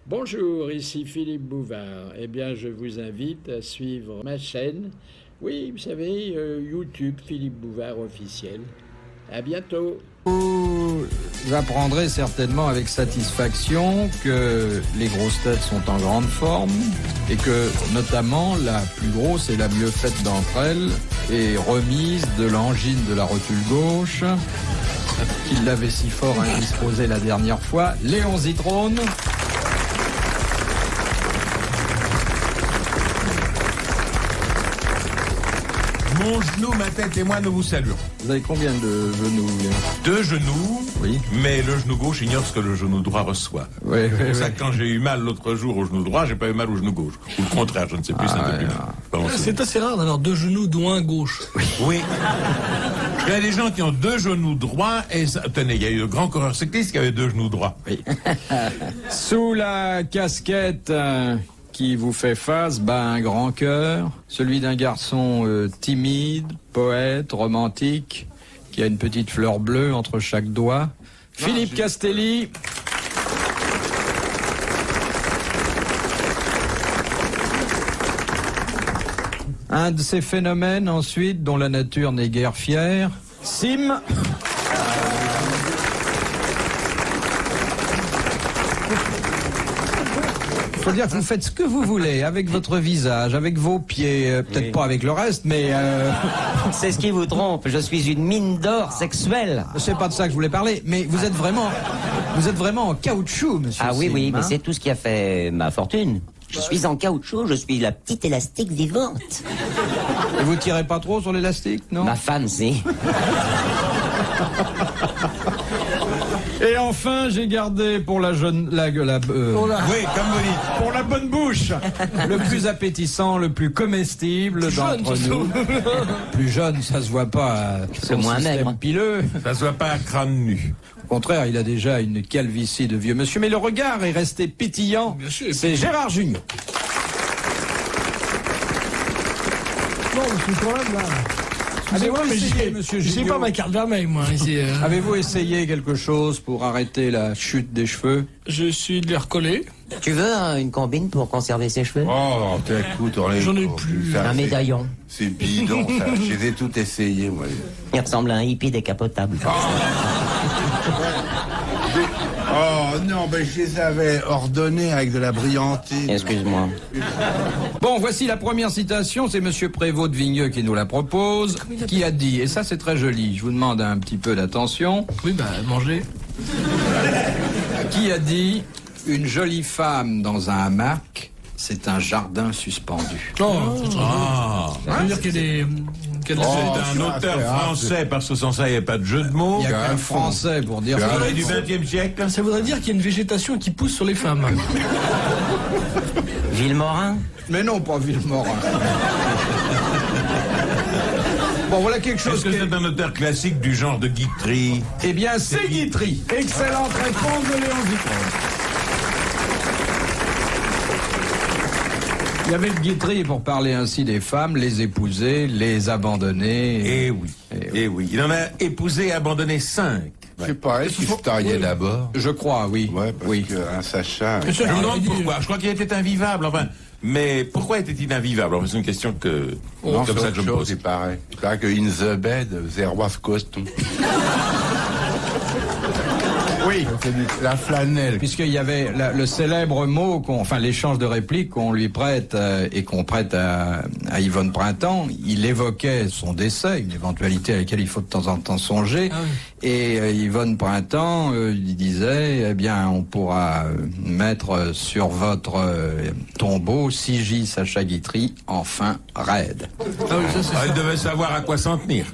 Bonjour, ici Philippe Bouvard. Eh bien, je vous invite à suivre ma chaîne. Oui, vous savez, YouTube Philippe Bouvard officiel. À bientôt. Vous apprendrez certainement avec satisfaction que les grosses têtes sont en grande forme et que, notamment, la plus grosse et la mieux faite d'entre elles est remise de l'angine de la rotule gauche, qu'il l'avait si fort indisposé la dernière fois, Léon Zitrone. Mon genou, ma tête et moi, nous vous saluons. Vous avez combien de genoux, Léon? 2 genoux, Oui. mais le genou gauche ignore ce que le genou droit reçoit. Oui, C'est oui, pour ça oui. que quand j'ai eu mal l'autre jour au genou droit, j'ai pas eu mal au genou gauche. Ou le contraire, je ne sais plus, c'est un peu plus mal. C'est assez rare d'avoir 2 genoux, dont un gauche. Oui. Il y a des gens qui ont 2 genoux droits et ça... Tenez, il y a eu de grands coureurs cyclistes qui avaient 2 genoux droits. Sous la casquette qui vous fait face, un grand cœur, celui d'un garçon timide, poète, romantique, qui a une petite fleur bleue entre chaque doigt. Philippe Castelli. Un de ces phénomènes ensuite dont la nature n'est guère fière. Sim. Faut dire que vous faites ce que vous voulez avec votre visage, avec vos pieds, peut-être pas avec le reste, mais C'est ce qui vous trompe. Je suis une mine d'or sexuelle. c'est pas de ça que je voulais parler. Mais vous êtes vraiment en caoutchouc, monsieur. Ah oui, Sim, oui, mais hein. c'est tout ce qui a fait ma fortune. Je suis en caoutchouc, je suis la petite élastique vivante. Et vous tirez pas trop sur l'élastique, non? Ma femme, si. Et enfin, j'ai gardé pour la jeune, Oui, comme vous dites. pour la bonne bouche, le plus appétissant, le plus comestible d'entre nous. Plus jeune, ça se voit pas. C'est moins maigre. Pileux. Ça se voit pas à crâne nu. Au contraire, il a déjà une calvitie de vieux monsieur, mais le regard est resté pétillant. Bien sûr. C'est Gérard Jugnot. Non, mais c'est quand même là. Avez-vous mais essayé, monsieur j'ai Jugnot pas ma carte vermeille, moi. Ici, Avez-vous essayé quelque chose pour arrêter la chute des cheveux? je suis de les recoller. Tu veux une combine pour conserver ses cheveux? Oh, écoute, on J'en ai plus. Un médaillon. C'est bidon, ça. Je les ai tout essayé, moi. Il ressemble à un hippie décapotable. Oh non, ben je les avais ordonnés avec de la brillantine. Excuse-moi. Bon, voici la première citation, c'est monsieur Prévost de Vigneux qui nous la propose, qui a dit, et ça c'est très joli, je vous demande un petit peu d'attention, Oui, manger. qui a dit « Une jolie femme dans un hamac, c'est un jardin suspendu Non, ça veut dire qu'il y a des... C'est un auteur français, parce que sans ça, il n'y a pas de jeu de » mots. Il y a qu'un français pour dire ça. Et du XXe siècle. Ça voudrait dire qu'il y a une végétation qui pousse sur les femmes. Villemorin? Mais non, pas Villemorin. Bon, voilà quelque chose Est-ce que qui c'est un auteur classique du genre de Guitry? Eh bien, c'est Guitry. Excellente réponse de Léon Zitrone. Il y avait le Guitry, pour parler ainsi des femmes, les épouser, les abandonner. Eh oui, eh oui. Il en a épousé et abandonné 5. Je sais pas, est-ce qu'il se tariait d'abord? Je crois, oui. Ouais, parce oui. qu'un Sacha... Mais ça, Je me j'aurais demande dit- pourquoi. Je crois qu'il était invivable, enfin. Mais pourquoi était-il invivable? Alors, c'est une question que, Non, comme c'est ça que je autre me chose, pose. il paraît. Il paraît que In the Bed, c'est roi Coston. Oui. La flanelle. Puisqu'il y avait le célèbre mot, enfin l'échange de répliques qu'on lui prête et qu'on prête à Yvonne Printemps, il évoquait son décès, une éventualité à laquelle il faut de temps en temps songer. Ah oui. Et Yvonne Printemps lui disait, eh bien, on pourra mettre sur votre tombeau J. Sacha Guitry, enfin raide. Ah oui, ça c'est Elle devait savoir à quoi s'en tenir.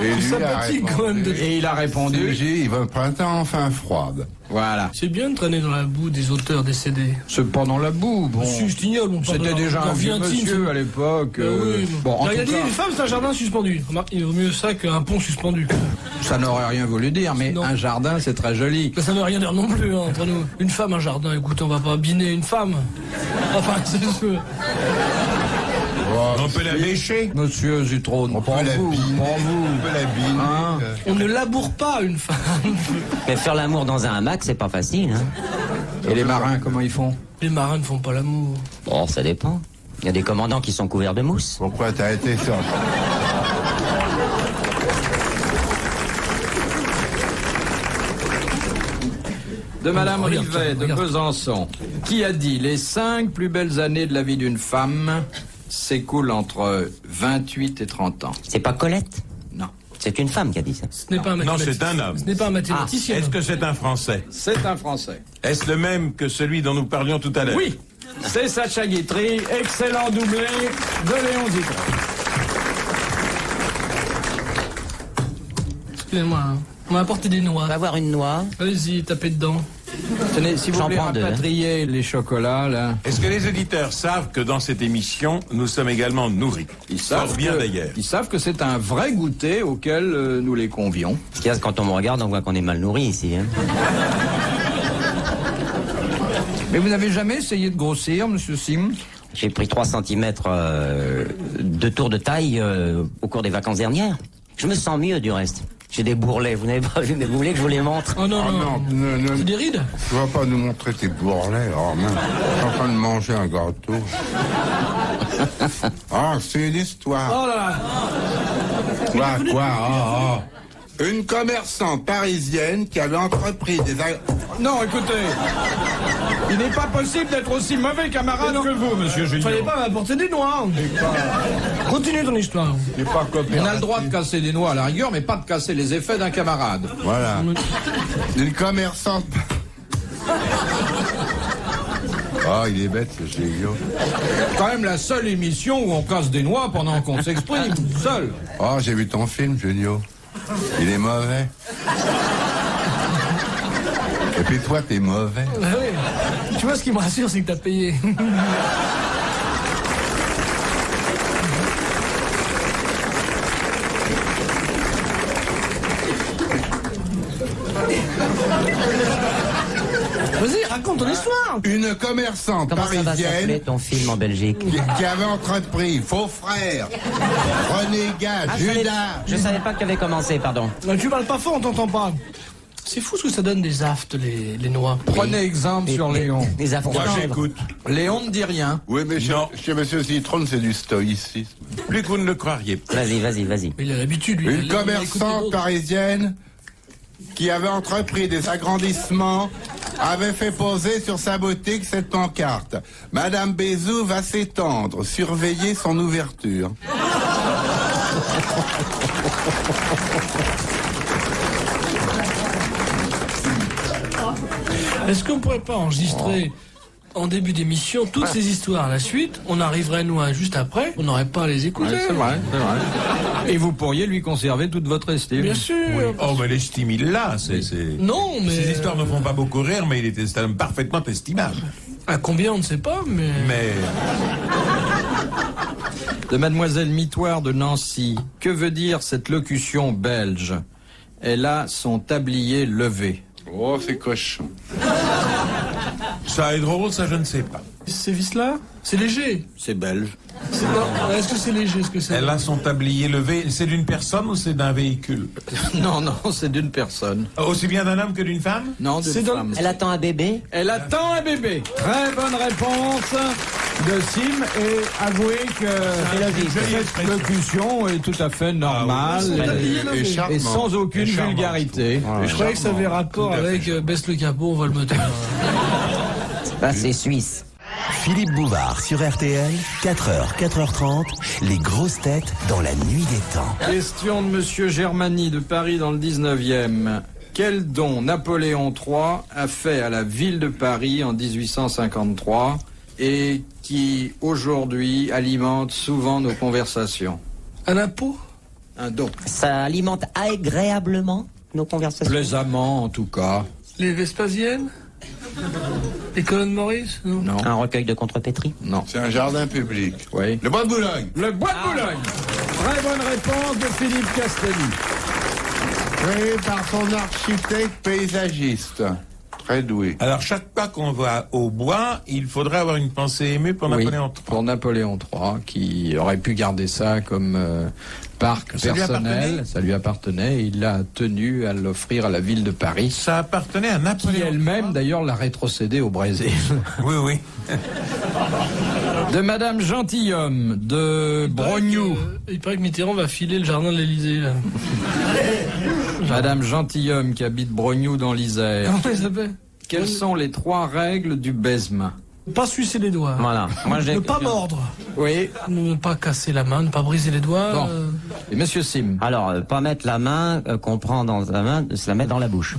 Et lui a sympathique quand même. répondu... Et il a répondu, Il va printemps enfin froide. voilà. C'est bien de traîner dans la boue des auteurs décédés. C'est pas dans la boue, bon. Si, je t'ignore, on parle C'était de déjà leur un vie vieux intime, monsieur ça. à l'époque. Oui, bon, en il a tout dit, cas, les femmes, c'est un jardin suspendu. Remarque, il vaut mieux ça qu'un pont suspendu. ça n'aurait rien voulu dire, mais Non. un jardin, c'est très joli. Ça veut rien dire non plus, hein, entre nous. Une femme, un jardin, écoute, on va pas biner une femme. Enfin, c'est sûr. On peut la lécher. Monsieur Zitrone, On pas peut la vous, biner, pas vous. on peut la biner. Hein On ne laboure pas une femme. Mais faire l'amour dans un hamac, c'est pas facile, hein. Et les marins, comment ils font? Les marins ne font pas l'amour. Bon, ça dépend. Il y a des commandants qui sont couverts de mousse. Pourquoi t'as été sur... De Madame Regarde, Rivet, de regarde. Besançon, qui a dit « Les 5 plus belles années de la vie d'une femme s'écoulent entre 28 et 30 ans C'est pas Colette? » Non. C'est une femme qui a dit ça. Ce n'est pas un Non, mathématicien. c'est un homme. Ce n'est pas un mathématicien. Est-ce que c'est un Français? C'est un Français. Est-ce le même que celui dont nous parlions tout à l'heure? Oui, c'est Sacha Guitry, excellent doublé de Léon Zitrone. Excusez-moi, hein. On m'a apporté des noix. On va avoir une noix. Allez-y, tapez dedans. Tenez, si vous J'en voulez prends deux, rapatrier les chocolats, là... Est-ce que les auditeurs savent que dans cette émission, nous sommes également nourris? Fort bien d'ailleurs. Ils savent que c'est un vrai goûter auquel nous les convions. Ce qu'il y a, quand on me regarde, on voit qu'on est mal nourri ici. Hein. Mais vous n'avez jamais essayé de grossir, monsieur Sim? J'ai pris 3 cm de tour de taille au cours des vacances dernières. Je me sens mieux du reste. J'ai des bourrelets. Vous n'avez pas vu mes bourrelets que je vous les montre? Oh non, Oh non. non, C'est des rides? tu vas pas nous montrer tes bourrelets. Oh mince, je suis en train de manger un gâteau. Ah, c'est une histoire. Oh là là. Quoi? Une commerçante parisienne qui avait entrepris des... Non, écoutez, il n'est pas possible d'être aussi mauvais camarade que vous, monsieur Junior. Fallait pas m'apporter des noix. Continue ton histoire. C'est pas On a le droit de casser des noix à la rigueur, mais pas de casser les effets d'un camarade. Voilà. Une commerçante... Oh, il est bête, ce Géio. Quand même la seule émission où on casse des noix pendant qu'on s'exprime, seul. Oh, j'ai vu ton film, Junio. Il est mauvais. Et puis toi, t'es mauvais. Ah oui. Tu vois, ce qui me rassure, c'est que t'as payé. Vas-y, raconte ton histoire. Une commerçante Comment ça va s'appeler parisienne ton film en Belgique? qui avait entrepris Faux Frères, Renégat, Je savais pas que tu avais commencé, pardon. Tu parles pas fort, on t'entend pas. C'est fou ce que ça donne des aftes, les noix. Prenez exemple sur Léon. Les affres. Moi, j'écoute. Léon ne dit rien. Oui, mais Non. chez Monsieur Citron, c'est du stoïcisme. Plus que vous ne le croiriez. Vas-y. Il a l'habitude, lui. Une Il a écouté commerçante d'autres. parisienne qui avait entrepris des agrandissements avait fait poser sur sa boutique cette pancarte. Madame Bézou va s'étendre, surveillez son ouverture. Est-ce qu'on pourrait pas enregistrer en début d'émission toutes ces histoires à la suite? On arriverait, nous, juste après. On n'aurait pas à les écouter. Ouais, c'est vrai. Et vous pourriez lui conserver toute votre estime. Bien sûr. Oh, mais l'estime, il l'a. Non, mais... Ces histoires ne font pas beaucoup rire, mais il était un homme parfaitement estimable. À combien, on ne sait pas, mais... Mais De Mademoiselle Mitoire de Nancy. Que veut dire cette locution belge? Elle a son tablier levé. Oh, c'est cochon. ça est drôle, ça, je ne sais pas. C'est vis-là? C'est léger. C'est belge. Non, est-ce que c'est léger? Est-ce que c'est... Elle a son tablier levé. C'est d'une personne ou c'est d'un véhicule? Non, c'est d'une personne. Aussi bien d'un homme que d'une femme? Non, d'une C'est dans- femme. Elle attend un bébé? Elle attend un bébé. Très bonne réponse de Sim. Et avouez que cette locution est tout à fait normale Et charmant. et sans aucune charmant, vulgarité. Je croyais que ça avait rapport avec baisse le capot, on va le moteur. Bah, c'est suisse. Philippe Bouvard sur RTL, 4h, 4h30, les grosses têtes dans la nuit des temps. Question de Monsieur Germani de Paris dans le 19e. Quel don Napoléon III a fait à la ville de Paris en 1853 et qui aujourd'hui alimente souvent nos conversations? Un impôt? Un don. Ça alimente agréablement nos conversations. Plaisamment en tout cas. Les Vespasiennes? Les colonnes Maurice? Non. Non. Un recueil de contrepétrie. Non. C'est un jardin public. Oui. Le bois de Boulogne. Le bois de Boulogne. Très bonne réponse de Philippe Castelli. Créé par son architecte paysagiste. Très doué. Alors, chaque fois qu'on va au bois, il faudrait avoir une pensée émue pour Oui, Napoléon III. pour Napoléon III, qui aurait pu garder ça comme parc Ça lui personnel. appartenait Ça lui appartenait. Et il a tenu à l'offrir à la ville de Paris, Ça appartenait à qui Napoléon. elle-même, d'ailleurs, l'a rétrocédé au Brésil. Oui, oui. De Madame Gentilhomme, de Brognoux. Il paraît que Mitterrand va filer le jardin de l'Élysée, là. Madame Gentilhomme, qui habite Brognoux dans l'Isère. Comment il s'appelle? Quelles sont les 3 règles du baisement? Pas sucer les doigts. Voilà. Moi, Ne pas mordre. Oui. Ne pas casser la main, ne pas briser les doigts. Bon. Et Monsieur Sim? Alors, pas mettre la main qu'on prend dans la main, se la mettre dans la bouche.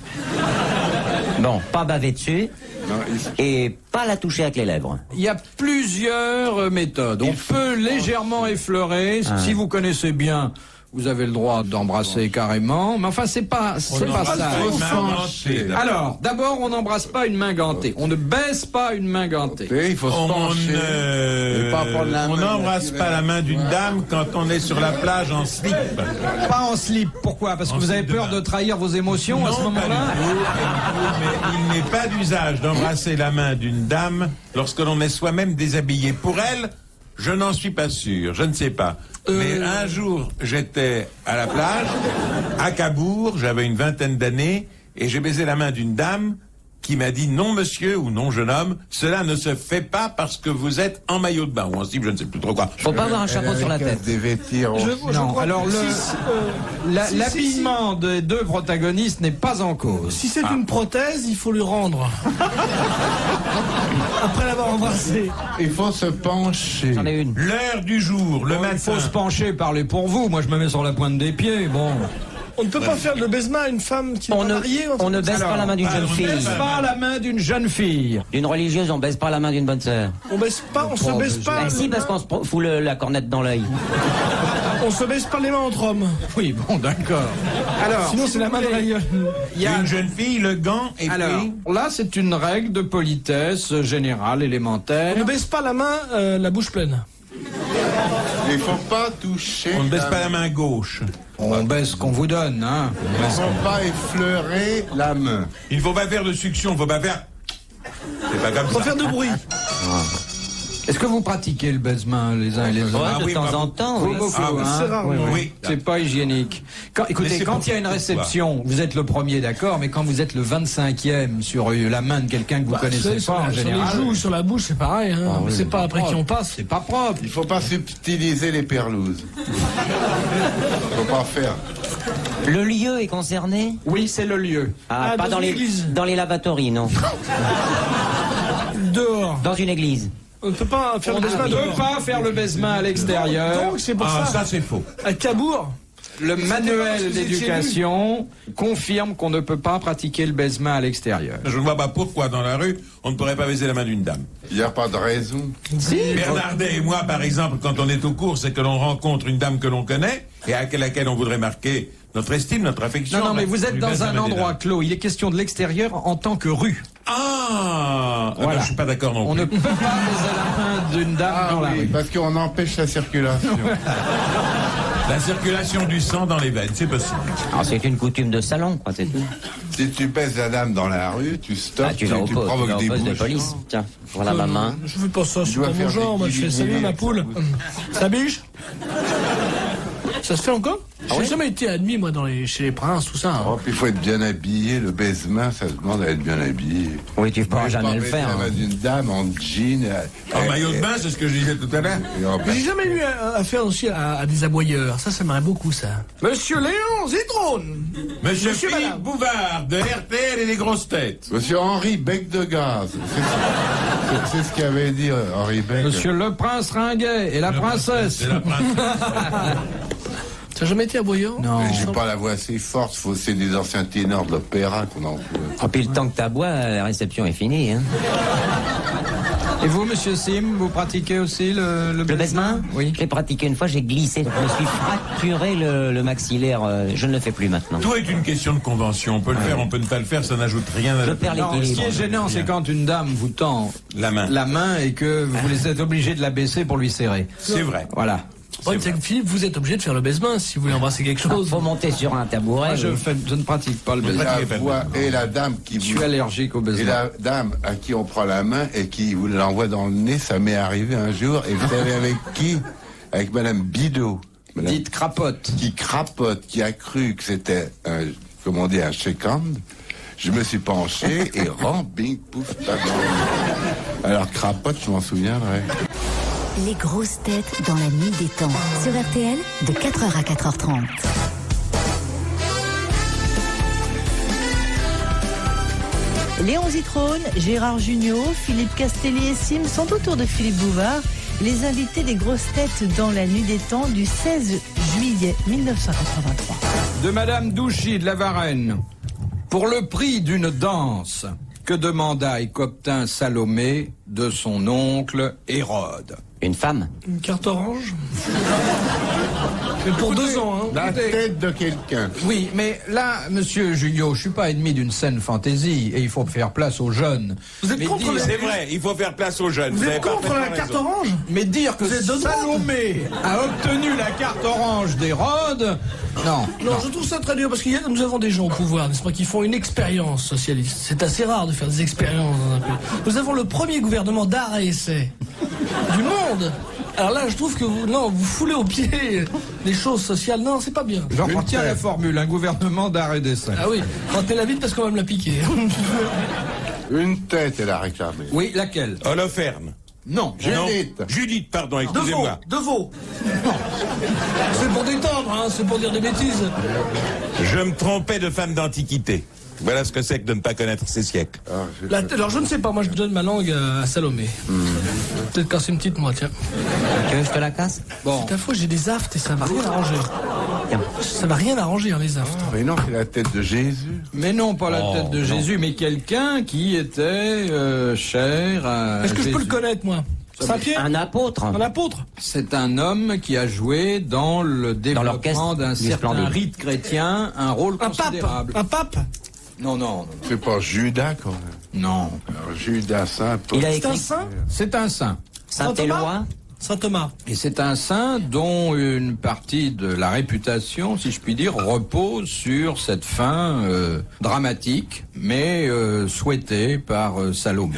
Bon, pas baver dessus Non, et pas la toucher avec les lèvres. Il y a plusieurs méthodes. On peut légèrement effleurer. Si vous connaissez bien, vous avez le droit d'embrasser carrément. Mais enfin, c'est pas ça. Alors, d'abord, on n'embrasse pas une main gantée. On ne baisse pas une main gantée. il faut se pencher. Et pas prendre la On main n'embrasse pas la main d'une dame quand on est sur la plage en slip. Pas en slip. Pourquoi? Parce que vous avez peur de trahir vos émotions à ce Non, pas moment-là? du tout, mais il n'est pas d'usage d'embrasser la main d'une dame lorsque l'on est soi-même déshabillé. Pour elle, je n'en suis pas sûr, je ne sais pas. Mais un jour, j'étais à la plage, à Cabourg, j'avais une 20aine d'années, et j'ai baisé la main d'une dame qui m'a dit « Non, monsieur » ou « Non, jeune homme, cela ne se fait pas parce que vous êtes en maillot de bain » ou en slip, je ne sais plus trop quoi. Faut pas avoir un chapeau sur la tête. Des vêtements. Non, alors l'habillement des 2 protagonistes n'est pas en cause. Si c'est une prothèse, il faut lui rendre. Après l'avoir embrassé. Il faut se pencher. J'en ai une. L'heure du jour, le Bon, matin. il faut se pencher, parler pour vous. Moi, je me mets sur la pointe des pieds. Bon. On ne peut pas faire le baisement à une femme qui n'est On pas ne, mariée. on ne baisse pas la main d'une jeune On fille. baisse pas la main d'une jeune fille. D'une religieuse, on baisse pas la main d'une bonne sœur. On baisse pas, on se baisse pas. Ah, si, parce qu'on se fout la cornette dans l'œil. On se baisse pas les mains entre hommes. Oui, bon, d'accord. Alors, Sinon, c'est la main de la gueule. il y a Une jeune fille, le gant, et alors, puis... là, c'est une règle de politesse générale, élémentaire. On ne baisse pas la main, la bouche pleine. Il faut pas toucher. On ne baisse pas la main gauche. On baisse ce qu'on vous donne, hein. Il faut pas effleurer la main. Il ne faut pas faire de succion, il ne faut pas faire... C'est pas comme Faut ça. faire de bruit. Est-ce que vous pratiquez le baise-main les uns et les autres? Ouais, Ah de oui, temps bah, en temps, Vous, oui. beaucoup, Ah oui, hein. c'est rare, oui. C'est pas hygiénique. Écoutez, Mais c'est quand pour il y a une pourquoi réception, vous êtes le premier, d'accord, mais quand vous êtes le 25e sur la main de quelqu'un que vous connaissez Sur pas, en les général, joues, sur la bouche, c'est pareil. Hein. oui, C'est pas après qui on passe. c'est pas propre. Il faut pas subtiliser les perlouses. Faut pas faire. Le lieu est concerné? Oui, c'est le lieu. Ah, pas dans une les, église. dans les lavatories, non. Dehors. Dans une église. On ne peut pas faire On le ne baisement peut dehors. pas faire le baise-main à l'extérieur. Donc, c'est pour Ah, ça. ça c'est faux. À Cabourg, Le parce manuel que vous étiez d'éducation confirme qu'on ne peut pas pratiquer le baise-main à l'extérieur. Je ne vois pas pourquoi dans la rue, on ne pourrait pas baiser la main d'une dame. Il n'y a pas de raison. Bernardet et moi, par exemple, quand on est aux courses et que l'on rencontre une dame que l'on connaît et à laquelle on voudrait marquer notre estime, notre affection... Non, non, mais bah, vous on êtes lui dans baise la un main des endroit dames. clos. Il est question de l'extérieur en tant que rue. Ah, Voilà. je suis pas d'accord non On plus. ne peut pas baiser la main d'une dame dans la rue. Parce qu'on empêche la circulation. La circulation du sang dans les veines, c'est possible. Alors, c'est une coutume de salon, quoi, c'est tout. Si tu pèses la dame dans la rue, tu stoppes, Ah, tu vas au poste, tu vas provoques au des poste de bouches. police. Tiens, voilà ma main. je fais pas ça, c'est dois pas mon faire genre. des Moi, je fais salut guillemets, ma poule. Ça biche? Ça se fait encore? J'ai jamais été admis, moi, chez les princes, tout ça. Hein. Oh, puis il faut être bien habillé. Le baise-main, ça demande à être bien habillé. Oui, tu pourras jamais le baiser faire. la main hein. d'une dame en jean. En maillot de bain, c'est ce que je disais tout à l'heure. et en- Mais j'ai jamais eu affaire aussi à des aboyeurs. Ça m'aimerait beaucoup, ça. Monsieur Léon Zitrone! Monsieur Monsieur, Philippe madame. Bouvard, de RTL et des grosses têtes. Monsieur Henri Bec de Gaz. C'est ce qu'avait dit Henri Bec. Monsieur le prince Ringuet et la princesse. C'est la princesse. T'as jamais été aboyeur? Non. Mais j'ai pas la voix assez forte, c'est des anciens ténors de l'opéra qu'on en peut. Et puis le temps que t'aboies, la réception est finie. Hein. Et vous, monsieur Sim, vous pratiquez aussi le Le baise-main? Oui. J'ai pratiqué une fois, j'ai glissé. Je me suis fracturé le maxillaire. Je ne le fais plus maintenant. Tout est une question de convention. On peut le faire, on peut ne pas le faire, ça n'ajoute rien à Je la perds Non, ce qui l'équilibre. est gênant, c'est quand une dame vous tend La main. la main et que vous êtes obligé de la baisser pour lui serrer. C'est vrai. Voilà. problème, c'est que Philippe, vous êtes obligé de faire le baise-main si vous voulez embrasser quelque chose. Faut monter sur un tabouret. Moi, je ne pratique pas le baiser. La voix et la dame qui Je suis allergique au et baiser. la dame à qui on prend la main et qui vous l'envoie dans le nez, ça m'est arrivé un jour. Et vous savez avec qui? Avec Madame Bidot. Madame Dites crapote. qui crapote, qui a cru que c'était un, comment on dit, un check-hand. Je me suis penché et bing, pouf, tac. Alors crapote, je m'en souviendrai. Les grosses têtes dans la nuit des temps. Sur RTL, de 4h à 4h30. Léon Zitrone, Gérard Jugnot, Philippe Castelli et Sim sont autour de Philippe Bouvard, les invités des grosses têtes dans la nuit des temps du 16 juillet 1983. De Madame Douchy de la Varenne. Pour le prix d'une danse, que demanda et qu'obtint Salomé de son oncle Hérode? Une femme. Une carte orange. Mais pour 2 ans, hein. La tête de quelqu'un. Oui, mais là, monsieur Junio, je suis pas ennemi d'une scène fantaisie et il faut faire place aux jeunes. Vous êtes Mais contre dire- la... C'est vrai, il faut faire place aux jeunes. Vous avez êtes contre la parfaitement carte raison. orange? Mais dire que Vous êtes de droite. Salomé a obtenu la carte orange d'Hérode, non. Non, je trouve ça très dur parce qu'il y a, nous avons des gens au pouvoir, n'est-ce pas, qui font une expérience socialiste. C'est assez rare de faire des expériences dans un pays. Nous avons le premier gouvernement d'art et essai du monde. Alors là, je trouve que vous foulez aux pieds des choses sociales. Non, c'est pas bien. Je retiens la formule, un gouvernement d'art et d'essai. Ah oui, retenez-la vite parce qu'on va me la piquer. Une tête, elle a réclamé. Oui, laquelle? Holoferne. Non. Judith. Non, Judith, pardon, De veau, excusez-moi. de veau. C'est pour détendre, hein, c'est pour dire des bêtises. Je me trompais de femme d'antiquité. Voilà ce que c'est que de ne pas connaître ces siècles. Alors je ne sais pas, moi je donne ma langue à Salomé. Peut-être casser une petite moi, tiens. Tu veux que je te la casse? Bon. Ta fois j'ai des aftes et ça va rien arranger. Ça va rien arranger, hein, les aftes. Mais non, c'est la tête de Jésus. Mais non, pas la tête de Jésus, mais quelqu'un qui était cher à Est-ce que je peux Jésus. le connaître, moi? Saint-Pierre? Un apôtre. Un apôtre? C'est un homme qui a joué dans le développement l'orchestre d'un du certain Splendide. rite chrétien un rôle Un pape? considérable. Un pape? Non, non, non. C'est pas Judas, quand même. Non. Alors, Judas, Saint Paul. Il a C'est un écrit saint? C'est un saint. Saint-Éloi. Saint Thomas. Et c'est un saint dont une partie de la réputation, si je puis dire, repose sur cette fin dramatique, mais souhaitée par Salomé.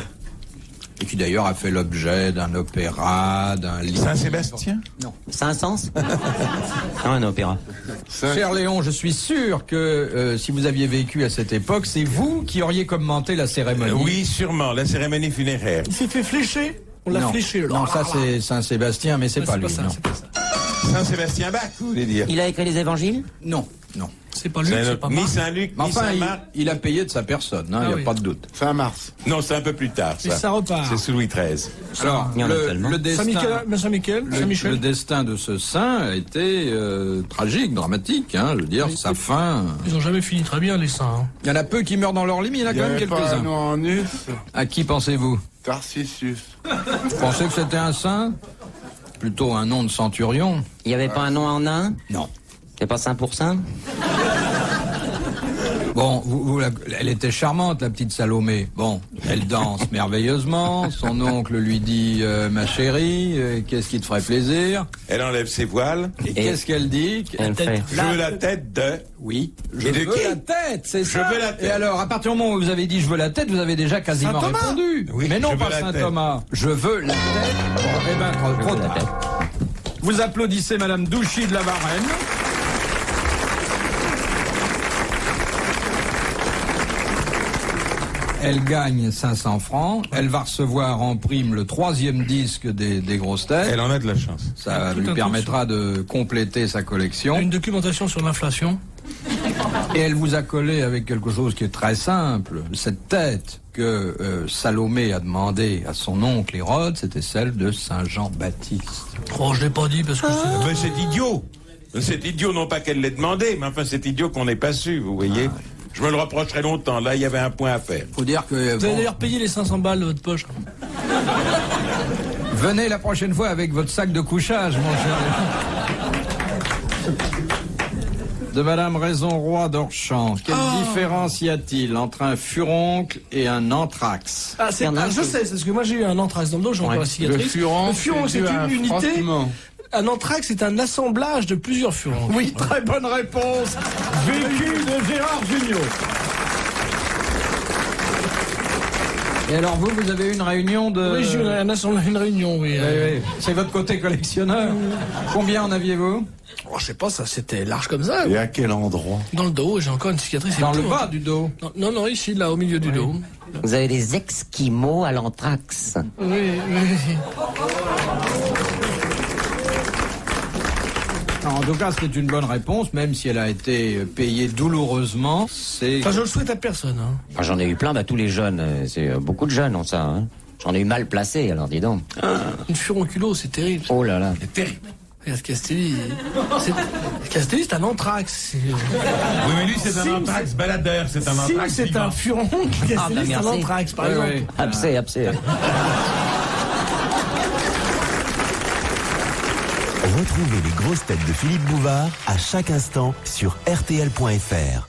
Et qui d'ailleurs a fait l'objet d'un opéra, d'un livre. Saint-Sébastien? Saint-Saëns. Non, un opéra. Cher Léon, je suis sûr que si vous aviez vécu à cette époque, c'est vous qui auriez commenté la cérémonie. Oui, sûrement, la cérémonie funéraire. Il s'est fait flécher? On l'a Non. fléché. Non, ça c'est Saint-Sébastien, mais c'est Ouais, pas lui. ça, non. c'est pas ça. Saint-Sébastien Bach, vous voulez dire? Il a écrit les évangiles? Non, non. C'est pas lui, C'est un c'est autre- pas ni Marc. Saint-Luc, Mais ni enfin, Saint-Marc. il a payé de sa personne, il n'y a oui. pas de doute. Saint-Mars. Non, c'est un peu plus tard, Et ça. ça repart. C'est sous Louis XIII. Alors, il y en a tellement. le destin, Saint-Michel, le Saint-Michel. destin de ce saint a été tragique, dramatique. Hein, je veux dire, sa fin. Ils ont jamais fini très bien, les saints. hein. Il y en a peu qui meurent dans leur lit, mais il y en a Il y quand même avait pas un quelques-uns. nom en us. À qui pensez-vous? Tarcisius. Vous pensez que c'était un saint? Plutôt un nom de centurion? Il n'y avait pas un nom en un? Non. C'est pas Saint pour Saint? Bon, elle était charmante, la petite Salomé. Bon, elle danse merveilleusement. Son oncle lui dit ma chérie, qu'est-ce qui te ferait plaisir? Elle enlève ses voiles. Et qu'est-ce qu'elle dit? Elle fait. Je veux la tête de... Oui, je Et de veux qui? la tête, c'est ça. veux la tête. Et alors, à partir du moment où vous avez dit je veux la tête, vous avez déjà quasiment Saint Thomas. répondu. Oui, mais je non, veux pas la Saint tête. Thomas. Je veux la tête. Bon, eh ben, trop la tard. tête. Vous applaudissez Madame Douchy de la Varenne. Elle gagne 500 francs. Elle va recevoir en prime le 3e disque des grosses têtes. Elle en a de la chance. Ça Tout lui un permettra de compléter sa collection. Une documentation sur l'inflation. Et elle vous a collé avec quelque chose qui est très simple. Cette tête que Salomé a demandé à son oncle Hérode, c'était celle de Saint Jean-Baptiste. Oh, je l'ai pas dit parce que c'est... Mais c'est idiot. C'est idiot, non pas qu'elle l'ait demandé, mais enfin c'est idiot qu'on n'ait pas su, vous voyez. Je me le reprocherai longtemps. Là, il y avait un point à faire. Faut dire que Vous avez bon, d'ailleurs payé les 500 balles de votre poche. venez la prochaine fois avec votre sac de couchage, mon cher. De Madame Raison-Roi d'Orchamps. Quelle différence y a-t-il entre un furoncle et un anthrax? Ah, je sais, c'est parce que moi j'ai eu un anthrax dans le dos, j'ai encore la Le cicatrice. furon, Le furon, c'est dû à un une unité. frottement. Un anthrax, c'est un assemblage de plusieurs furoncles. Oui, très bonne réponse. Vécu de Gérard Jugnot. Et alors vous avez une réunion de... Oui, j'ai eu un assemblage, une réunion, oui. Oui. C'est votre côté collectionneur. Combien en aviez-vous? Oh, je sais pas, ça c'était large comme ça. Et à quel endroit? Dans le dos, j'ai encore une cicatrice. Dans et le tout, bas hein. du dos. Non, ici, là, au milieu du dos. Vous avez des esquimaux à l'anthrax. Oui. En tout cas, c'était une bonne réponse, même si elle a été payée douloureusement. C'est... Enfin, je le souhaite à personne. Hein. Enfin, j'en ai eu plein, tous les jeunes. C'est beaucoup de jeunes ont ça. Hein. J'en ai eu mal placé, alors dis donc. Une furonculo, c'est terrible. Oh là là. C'est terrible. Regarde Castelli. Castelli, c'est un anthrax. Oui, mais lui, c'est un anthrax baladeur. C'est un Si, anthrax c'est vivant. un furoncle. Castelli, c'est un merci. anthrax, par Oui, exemple. oui. Abcès. Retrouvez les grosses têtes de Philippe Bouvard à chaque instant sur RTL.fr.